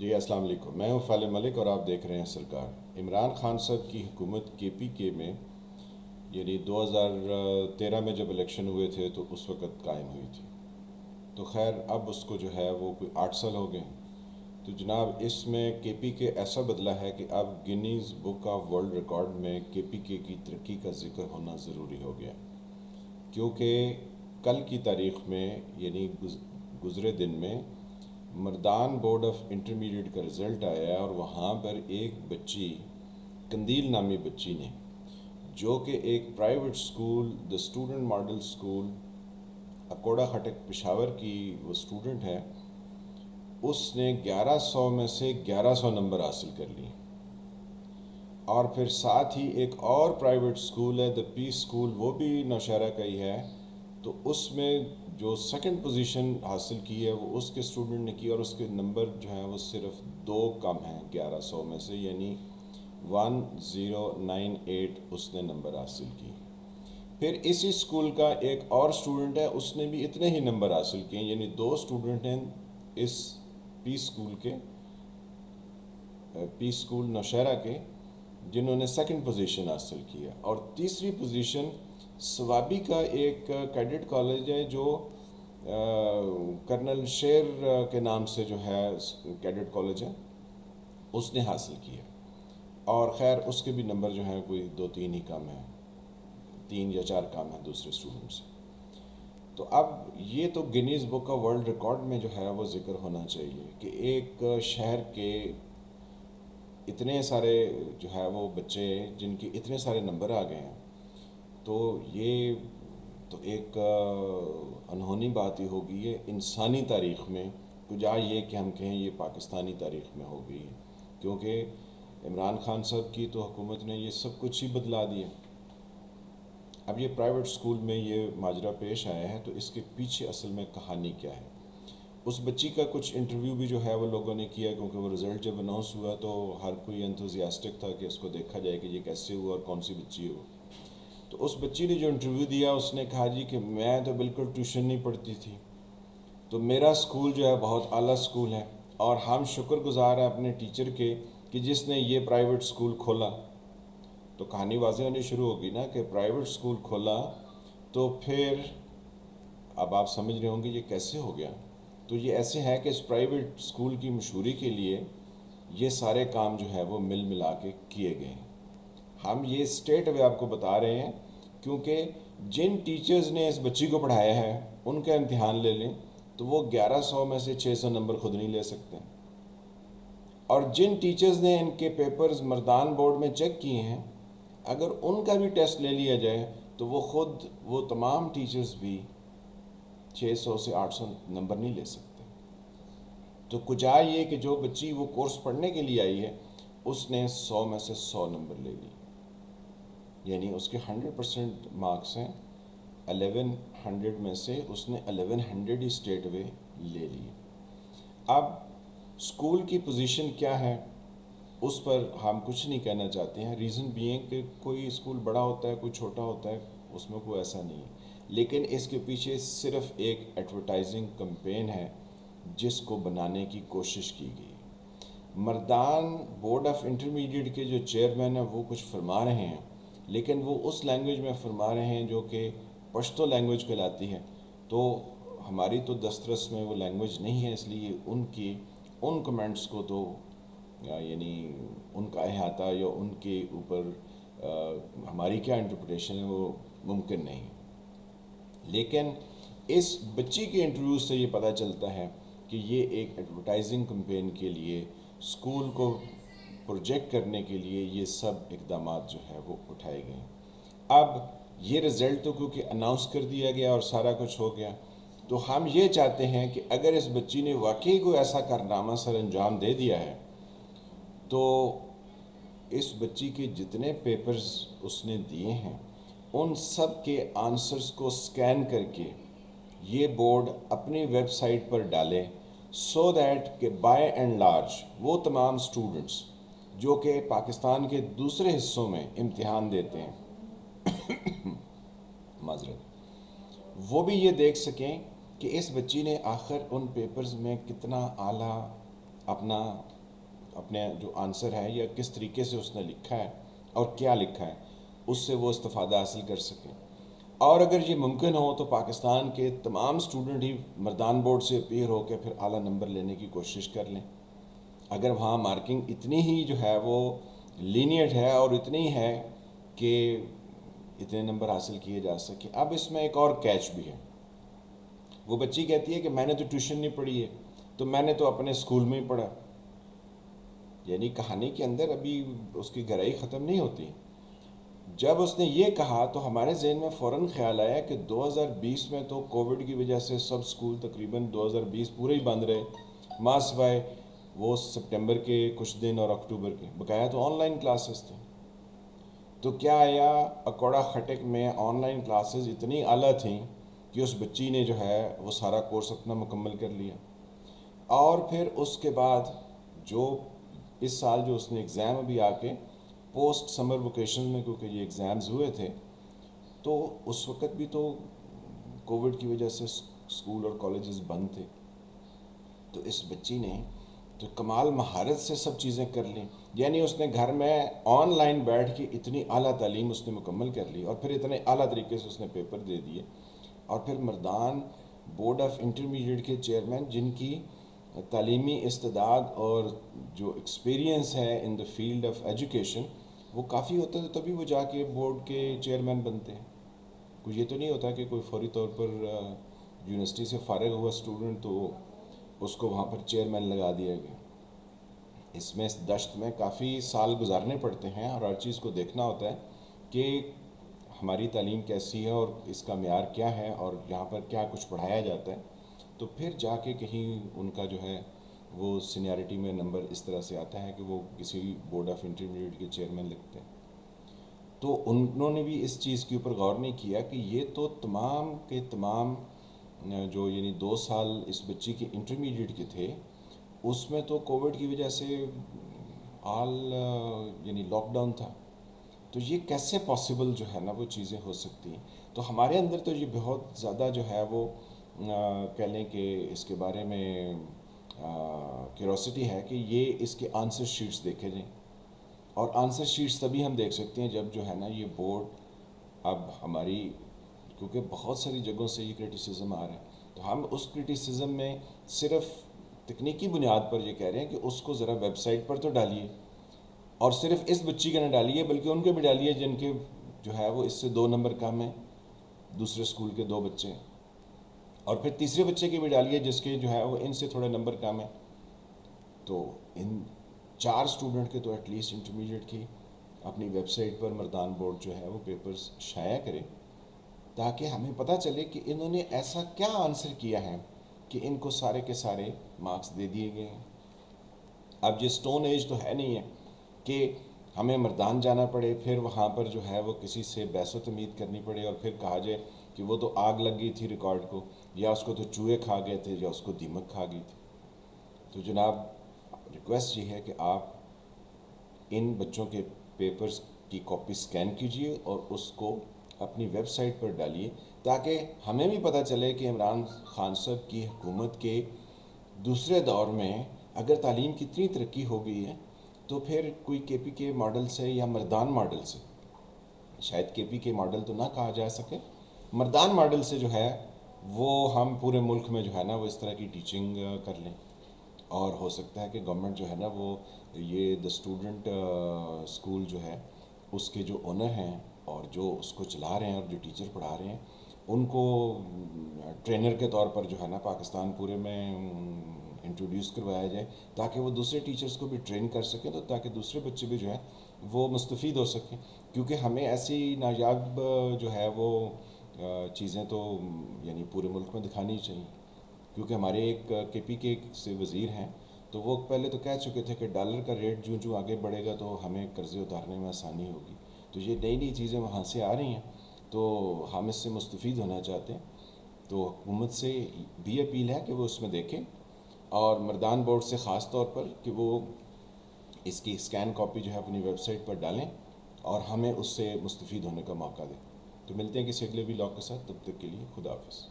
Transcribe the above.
جی السلام علیکم، میں ہوں فالح ملک اور آپ دیکھ رہے ہیں سرکار۔ عمران خان صاحب کی حکومت کے پی کے میں یعنی 2013 میں جب الیکشن ہوئے تھے تو اس وقت قائم ہوئی تھی۔ تو خیر اب اس کو جو ہے وہ کوئی 8 سال ہو گئے۔ تو جناب اس میں کے پی کے ایسا بدلا ہے کہ اب Guinness book of world record میں کے پی کے کی ترقی کا ذکر ہونا ضروری ہو گیا، کیونکہ کل کی تاریخ میں یعنی گزرے دن میں مردان بورڈ آف انٹرمیڈیٹ کا رزلٹ آیا ہے، اور وہاں پر ایک بچی قندیل نامی بچی نے، جو کہ ایک private school the student model school Akora Khattak Peshawar کی وہ اسٹوڈنٹ ہے، اس نے 1100 میں سے 1100 نمبر حاصل کر لیے۔ اور پھر ساتھ ہی ایک اور پرائیویٹ سکول ہے دا پیس سکول، وہ بھی نوشہرہ کا ہی ہے، تو اس میں جو سیکنڈ پوزیشن حاصل کی ہے وہ اس کے اسٹوڈنٹ نے کی، اور اس کے نمبر جو ہیں وہ صرف 2 کم ہیں 1100 میں سے، یعنی 1098 اس نے نمبر حاصل کی۔ پھر اسی اسکول کا ایک اور اسٹوڈنٹ ہے، اس نے بھی اتنے ہی نمبر حاصل کیے، یعنی 2 اسٹوڈنٹ ہیں اس پی اسکول کے، پی اسکول نوشہرہ کے، جنہوں نے سیکنڈ پوزیشن حاصل کیا۔ اور تیسری پوزیشن سوابی کا ایک کیڈٹ کالج ہے جو کرنل شیر کے نام سے جو ہے کیڈٹ کالج ہے، اس نے حاصل کیا۔ اور خیر اس کے بھی نمبر جو ہیں کوئی 2-3 ہی کم ہیں، 3 یا 4 کم ہیں دوسرے اسٹوڈنٹ سے۔ تو اب یہ تو Guinness book of world record میں جو ہے وہ ذکر ہونا چاہیے کہ ایک شہر کے اتنے سارے جو ہے وہ بچے جن کے اتنے سارے نمبر آ گئے ہیں، تو یہ تو ایک انہونی بات ہی ہوگی یہ انسانی تاریخ میں، کجا یہ کہ ہم کہیں یہ پاکستانی تاریخ میں ہو گئی ہے، کیونکہ عمران خان صاحب کی تو حکومت نے یہ سب کچھ ہی بدلا دیا۔ اب یہ پرائیویٹ سکول میں یہ ماجرا پیش آیا ہے، تو اس کے پیچھے اصل میں کہانی کیا ہے؟ اس بچی کا کچھ انٹرویو بھی جو ہے وہ لوگوں نے کیا، کیونکہ وہ رزلٹ جب اناؤنس ہوا تو ہر کوئی انتھوزیاسٹک تھا کہ اس کو دیکھا جائے کہ یہ کیسے ہوا اور کون سی بچی ہے وہ۔ تو اس بچی نے جو انٹرویو دیا اس نے کہا جی کہ میں تو بالکل ٹیوشن نہیں پڑھتی تھی، تو میرا سکول جو ہے بہت اعلیٰ سکول ہے، اور ہم شکر گزار ہیں اپنے ٹیچر کے کہ جس نے یہ پرائیویٹ سکول کھولا۔ تو کہانی واضح ہونی شروع ہوگی نا کہ پرائیویٹ سکول کھولا، تو پھر اب آپ سمجھ رہے ہوں گے یہ کیسے ہو گیا۔ تو یہ ایسے ہے کہ اس پرائیویٹ سکول کی مشہوری کے لیے یہ سارے کام جو ہے وہ مل ملا کے کیے گئے ہیں۔ ہم یہ اسٹیٹ وے آپ کو بتا رہے ہیں، کیونکہ جن ٹیچرز نے اس بچی کو پڑھایا ہے ان کا امتحان لے لیں تو وہ 1100 میں سے 600 نمبر خود نہیں لے سکتے، اور جن ٹیچرز نے ان کے پیپرز مردان بورڈ میں چیک کیے ہیں، اگر ان کا بھی ٹیسٹ لے لیا جائے تو وہ خود وہ تمام ٹیچرز بھی 600 سے 800 نمبر نہیں لے سکتے۔ تو کجا یہ کہ جو بچی وہ کورس پڑھنے کے لیے آئی ہے اس نے 100 میں سے 100 نمبر لے لی، یعنی اس کے 100% مارکس ہیں، 1100 میں سے اس نے 1100 ہی اسٹیٹ وے لے لیے۔ اب اسکول کی پوزیشن کیا ہے اس پر ہم کچھ نہیں کہنا چاہتے ہیں، ریزن بینگ کہ کوئی اسکول بڑا ہوتا ہے کوئی چھوٹا ہوتا ہے، اس میں کوئی ایسا نہیں ہے، لیکن اس کے پیچھے صرف ایک ایڈورٹائزنگ کمپین ہے جس کو بنانے کی کوشش کی گئی۔ مردان بورڈ آف انٹرمیڈیٹ کے جو چیئرمین ہیں وہ کچھ فرما رہے ہیں، لیکن وہ اس لینگویج میں فرما رہے ہیں جو کہ پشتو لینگویج کہلاتی ہے، تو ہماری تو دسترس میں وہ لینگویج نہیں ہے، اس لیے ان کمنٹس کو تو یعنی ان کا احاطہ یا ان کے اوپر ہماری کیا انٹرپریٹیشن ہے وہ ممکن نہیں۔ لیکن اس بچی کے انٹرویو سے یہ پتہ چلتا ہے کہ یہ ایک ایڈورٹائزنگ کمپین کے لیے اسکول کو پروجیکٹ کرنے کے لیے یہ سب اقدامات جو ہے وہ اٹھائے گئے۔ اب یہ رزلٹ تو کیونکہ اناؤنس کر دیا گیا اور سارا کچھ ہو گیا، تو ہم یہ چاہتے ہیں کہ اگر اس بچی نے واقعی کوئی ایسا کارنامہ سر انجام دے دیا ہے تو اس بچی کے جتنے پیپرز اس نے دیے ہیں ان سب کے آنسرز کو سکین کر کے یہ بورڈ اپنی ویب سائٹ پر ڈالے، سو دیٹ کہ بائی اینڈ لارج وہ تمام اسٹوڈنٹس جو کہ پاکستان کے دوسرے حصوں میں امتحان دیتے ہیں معذرت، وہ بھی یہ دیکھ سکیں کہ اس بچی نے آخر ان پیپرز میں کتنا اعلیٰ اپنا اپنے جو آنسر ہے یا کس طریقے سے اس نے لکھا ہے اور کیا لکھا ہے اس سے وہ استفادہ حاصل کر سکیں. اور اگر یہ ممکن ہو تو پاکستان کے تمام اسٹوڈنٹ ہی مردان بورڈ سے اپیئر ہو کے پھر اعلیٰ نمبر لینے کی کوشش کر لیں. اگر وہاں مارکنگ اتنی ہی جو ہے وہ لینیٹ ہے اور اتنی ہے کہ اتنے نمبر حاصل کیے جا سکے. اب اس میں ایک اور کیچ بھی ہے. وہ بچی کہتی ہے کہ میں نے تو ٹیوشن نہیں پڑھی ہے، تو میں نے تو اپنے اسکول میں ہی پڑھا. یعنی کہانی کے اندر ابھی اس کی گہرائی ختم نہیں ہوتی. جب اس نے یہ کہا تو ہمارے ذہن میں فوراً خیال آیا کہ 2020 میں تو کووڈ کی وجہ سے سب اسکول تقریباً 2020 پورے ہی بند رہے، ماں سوائے وہ سپٹمبر کے کچھ دن اور اکتوبر کے، بقایا تو آن لائن کلاسز تھے. تو کیا آیا اکوڑا خٹک میں آن لائن کلاسز اتنی اعلیٰ تھیں کہ اس بچی نے جو ہے وہ سارا کورس اپنا مکمل کر لیا. اور پھر اس کے بعد جو اس سال جو اس نے ایگزام ابھی آ کے پوسٹ سمر ووکیشن میں، کیونکہ یہ ایگزامز ہوئے تھے تو اس وقت بھی تو کووڈ کی وجہ سے اسکول اور کالجز بند تھے. تو اس بچی نے تو کمال مہارت سے سب چیزیں کر لیں. یعنی اس نے گھر میں آن لائن بیٹھ کے اتنی اعلیٰ تعلیم اس نے مکمل کر لی اور پھر اتنے اعلیٰ طریقے سے اس نے پیپر دے دیے. اور پھر مردان بورڈ آف انٹرمیڈیٹ کے چیئرمین، جن کی تعلیمی استعداد اور جو ایکسپیرینس ہے ان دا فیلڈ آف ایجوکیشن وہ کافی ہوتا ہے، تبھی وہ جا کے بورڈ کے چیئرمین بنتے ہیں. کوئی یہ تو نہیں ہوتا کہ کوئی فوری طور پر یونیورسٹی سے فارغ ہوا اسٹوڈنٹ تو اس کو وہاں پر چیئرمین لگا دیا گیا. اس میں اس دشت میں کافی سال گزارنے پڑتے ہیں اور ہر چیز کو دیکھنا ہوتا ہے کہ ہماری تعلیم کیسی ہے اور اس کا معیار کیا ہے اور یہاں پر کیا کچھ پڑھایا جاتا ہے. تو پھر جا کے کہیں ان کا جو ہے وہ سینیارٹی میں نمبر اس طرح سے آتا ہے کہ وہ کسی بورڈ آف انٹرمیڈیٹ کے چیئرمین لگتے ہیں. تو انہوں نے بھی اس چیز کے اوپر غور نہیں کیا کہ یہ تو تمام کے تمام جو یعنی 2 سال اس بچی کے انٹرمیڈیٹ کے تھے اس میں تو کووڈ کی وجہ سے یعنی لاک ڈاؤن تھا. تو یہ کیسے پاسبل جو ہے نا وہ چیزیں ہو سکتی ہیں. تو ہمارے اندر تو یہ بہت زیادہ جو ہے وہ کہہ لیں کہ اس کے بارے میں کیوروسٹی ہے کہ یہ اس کے آنسر شیٹس دیکھے جائیں. اور آنسر شیٹس تبھی ہم دیکھ سکتے ہیں جب جو ہے نا یہ بورڈ اب ہماری، کیونکہ بہت ساری جگہوں سے یہ کرٹیسزم آ رہا ہے، تو ہم اس کرٹیسزم میں صرف تکنیکی بنیاد پر یہ کہہ رہے ہیں کہ اس کو ذرا ویب سائٹ پر تو ڈالیے. اور صرف اس بچی کے نہ ڈالیے بلکہ ان کے بھی ڈالیے جن کے جو ہے وہ اس سے 2 نمبر کم ہیں، دوسرے اسکول کے 2 بچے ہیں. اور پھر تیسرے بچے کے بھی ڈالیے جس کے جو ہے وہ ان سے تھوڑے نمبر کم ہیں. تو ان 4 اسٹوڈنٹ کے تو ایٹ لیسٹ انٹرمیڈیٹ کی اپنی ویب سائٹ پر مردان بورڈ جو ہے وہ پیپرز شائع کرے تاکہ ہمیں پتہ چلے کہ انہوں نے ایسا کیا آنسر کیا ہے کہ ان کو سارے کے سارے مارکس دے دیے گئے ہیں. اب یہ سٹون ایج تو ہے نہیں ہے کہ ہمیں مردان جانا پڑے پھر وہاں پر جو ہے وہ کسی سے بحث و تمید کرنی پڑے اور پھر کہا جائے کہ وہ تو آگ لگ گئی تھی ریکارڈ کو، یا اس کو تو چوہے کھا گئے تھے، یا اس کو دیمک کھا گئی تھی. تو جناب ریکویسٹ یہ ہے کہ آپ ان بچوں کے پیپرز کی کاپی سکین کیجئے اور اس کو اپنی ویب سائٹ پر ڈالیے تاکہ ہمیں بھی پتہ چلے کہ عمران خان صاحب کی حکومت کے دوسرے دور میں اگر تعلیم کی اتنی ترقی ہو گئی ہے تو پھر کوئی کے پی کے ماڈل سے یا مردان ماڈل سے، شاید کے پی کے ماڈل تو نہ کہا جا سکے، مردان ماڈل سے جو ہے وہ ہم پورے ملک میں جو ہے نا وہ اس طرح کی ٹیچنگ کر لیں. اور ہو سکتا ہے کہ گورنمنٹ جو ہے نا وہ یہ دا اسٹوڈنٹ اسکول جو ہے اس کے جو اونر ہیں اور جو اس کو چلا رہے ہیں اور جو ٹیچر پڑھا رہے ہیں ان کو ٹرینر کے طور پر جو ہے نا پاکستان پورے میں انٹروڈیوس کروایا جائے تاکہ وہ دوسرے ٹیچرز کو بھی ٹرین کر سکیں، تو تاکہ دوسرے بچے بھی جو ہیں وہ مستفید ہو سکیں. کیونکہ ہمیں ایسی نایاب جو ہے وہ چیزیں تو یعنی پورے ملک میں دکھانی چاہیے. کیونکہ ہمارے ایک کے پی کے سے وزیر ہیں تو وہ پہلے تو کہہ چکے تھے کہ ڈالر کا ریٹ جو آگے بڑھے گا تو ہمیں قرضے اتارنے میں آسانی ہوگی. تو یہ نئی نئی چیزیں وہاں سے آ رہی ہیں تو ہم اس سے مستفید ہونا چاہتے ہیں. تو حکومت سے بھی اپیل ہے کہ وہ اس میں دیکھیں اور مردان بورڈ سے خاص طور پر کہ وہ اس کی اسکین کاپی جو ہے اپنی ویب سائٹ پر ڈالیں اور ہمیں اس سے مستفید ہونے کا موقع دیں. تو ملتے ہیں کسی اگلے ولاگ کے ساتھ، تب تک کے لیے خدا حافظ.